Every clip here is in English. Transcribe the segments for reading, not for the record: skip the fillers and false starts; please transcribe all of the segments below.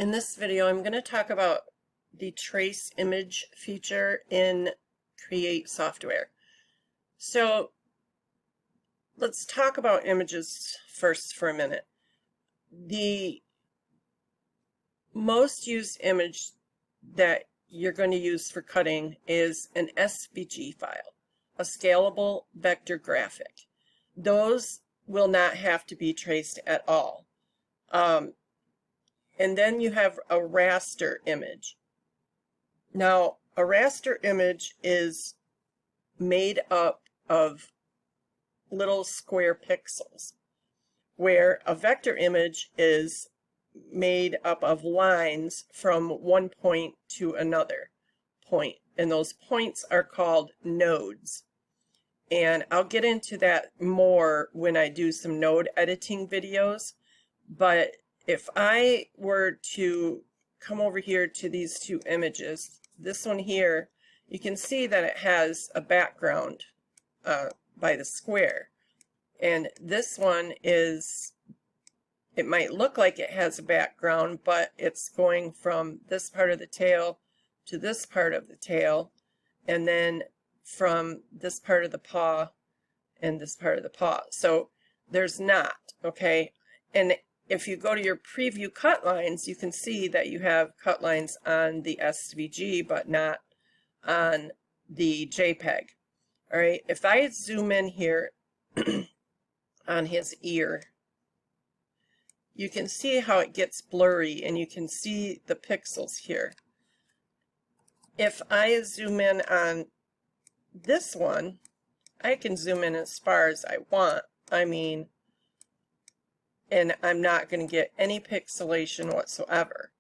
In this video, I'm going to talk about the trace image feature in Create software. So let's talk about images first for a minute. The most used image that you're going to use for cutting is an SVG file, a scalable vector graphic. Those will not have to be traced at all. And then you have a raster image. Now, a raster image is made up of little square pixels, where a vector image is made up of lines from one point to another point, and those points are called nodes. And I'll get into that more when I do some node editing videos, but if I were to come over here to these two images, this one here, you can see that it has a background by the square. And this one is, it might look like it has a background, but it's going from this part of the tail to this part of the tail, and then from this part of the paw and this part of the paw. So there's not, okay? And if you go to your preview cut lines, you can see that you have cut lines on the SVG, but not on the JPEG. All right, if I zoom in here on his ear, you can see how it gets blurry, and you can see the pixels here. If I zoom in on this one, I can zoom in as far as I want. And I'm not going to get any pixelation whatsoever.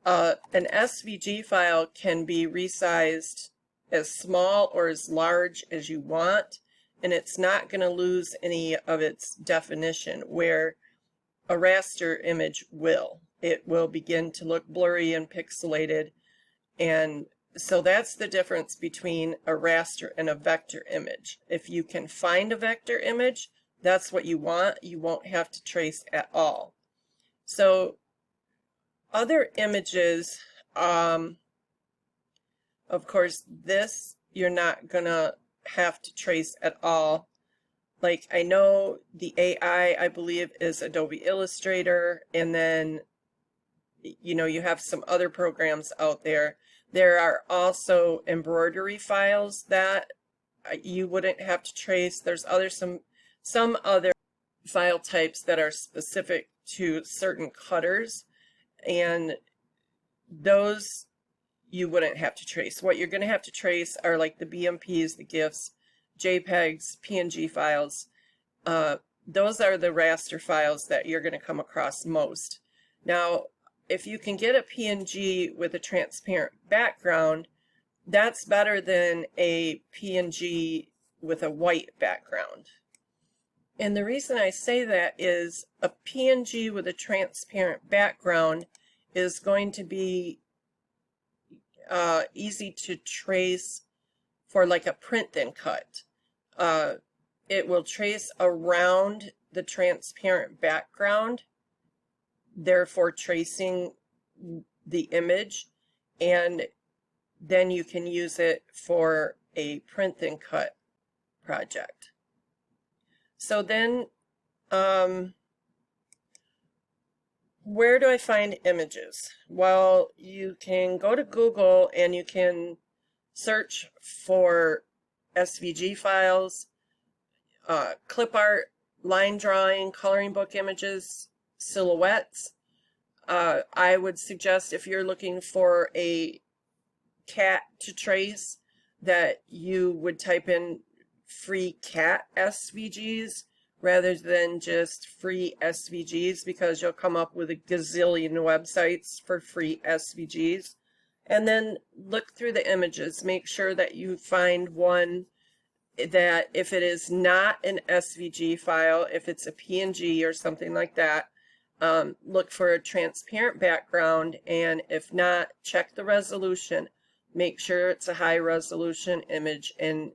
An SVG file can be resized as small or as large as you want, and it's not going to lose any of its definition, where a raster image will. It will begin to look blurry and pixelated, and so that's the difference between a raster and a vector image. If you can find a vector image, that's what you want. You won't have to trace at all. So other images, of course, this you're not gonna have to trace at all. Like, I know the AI, I believe, is Adobe Illustrator, and then you have some other programs out there. There are also embroidery files that you wouldn't have to trace. There's some other file types that are specific to certain cutters, and those you wouldn't have to trace. What you're going to have to trace are like the BMPs, the GIFs, JPEGs, PNG files. Those are the raster files that you're going to come across most. Now, if you can get a PNG with a transparent background, that's better than a PNG with a white background. And the reason I say that is a PNG with a transparent background is going to be easy to trace for like a print then cut. It will trace around the transparent background, therefore tracing the image, and then you can use it for a print then cut project. So then, where do I find images? Well, you can go to Google and you can search for SVG files, clip art, line drawing, coloring book images, silhouettes. I would suggest, if you're looking for a cat to trace, that you would type in free cat SVGs rather than just free SVGs, because you'll come up with a gazillion websites for free SVGs. And then look through the images. Make sure that you find one that, if it is not an SVG file, if it's a PNG or something like that, look for a transparent background, and if not, check the resolution. Make sure it's a high resolution image, and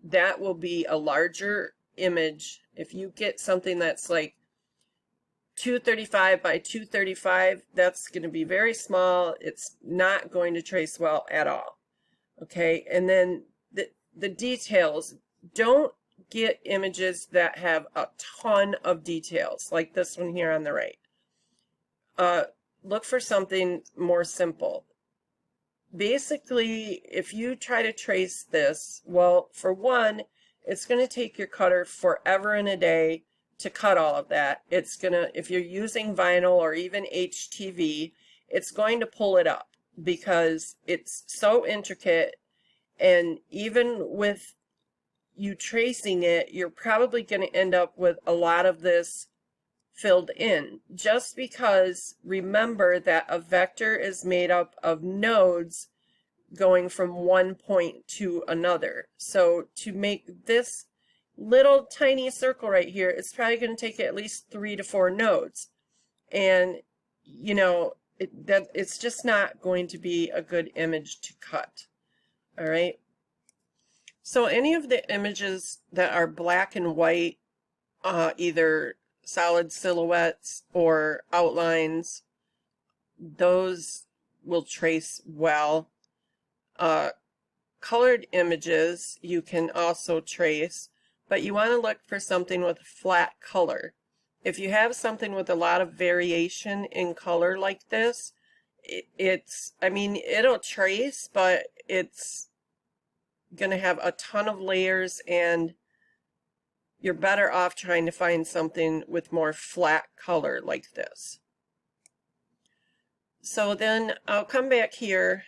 that will be a larger image. If you get something that's like 235 by 235, that's going to be very small. It's not going to trace well at all. Okay, and then the details. Don't get images that have a ton of details, like this one here on the right. Look for something more simple. Basically, if you try to trace this, well, for one, it's going to take your cutter forever and a day to cut all of that. It's going to, if you're using vinyl or even HTV, it's going to pull it up because it's so intricate, and even with you tracing it, you're probably going to end up with a lot of this filled in, just because remember that a vector is made up of nodes going from one point to another. So to make this little tiny circle right here, it's probably going to take at least 3 to 4 nodes, and you know it's just not going to be a good image to cut. All right, so any of the images that are black and white, either solid silhouettes or outlines, those will trace well. Colored images you can also trace, but you want to look for something with flat color. If you have something with a lot of variation in color like this, I mean, it'll trace, but it's going to have a ton of layers, and you're better off trying to find something with more flat color like this. So then I'll come back here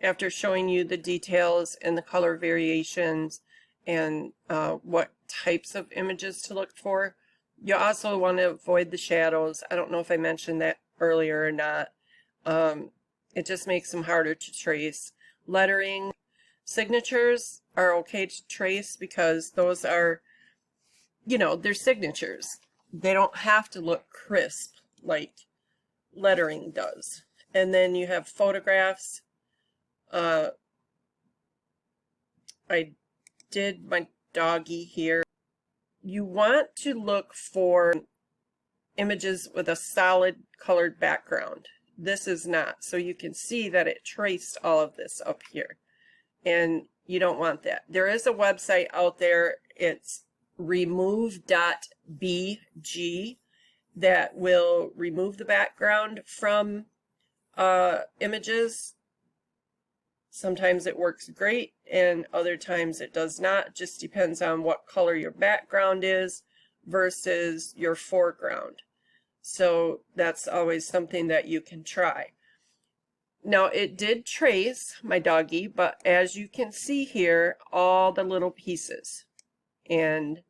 after showing you the details and the color variations and what types of images to look for. You also want to avoid the shadows. I don't know if I mentioned that earlier or not. It just makes them harder to trace. Lettering, signatures are okay to trace because those are, you know, they're signatures. They don't have to look crisp like lettering does. And then you have photographs. I did my doggy here. You want to look for images with a solid colored background. This is not, so you can see that it traced all of this up here, and you don't want that. There is a website out there, it's remove.bg, that will remove the background from images. Sometimes it works great and other times it does not. Just depends on what color your background is versus your foreground. So that's always something that you can try. Now it did trace my doggy, but as you can see here, all the little pieces. And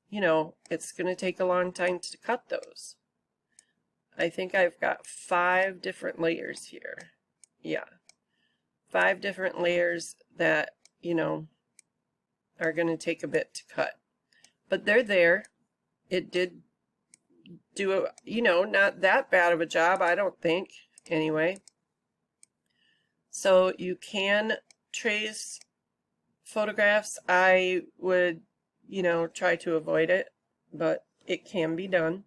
you know, it's going to take a long time to cut those. I think I've got 5 different layers here. Yeah. 5 different layers that, you know, are going to take a bit to cut. But they're there. It did do a, you know, not that bad of a job, I don't think, anyway. So you can trace photographs. I would, you know, try to avoid it, but it can be done.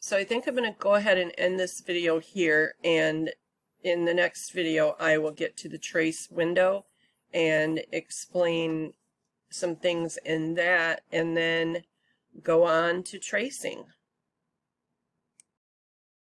So I think I'm going to go ahead and end this video here, and in the next video I will get to the trace window and explain some things in that, and then go on to tracing.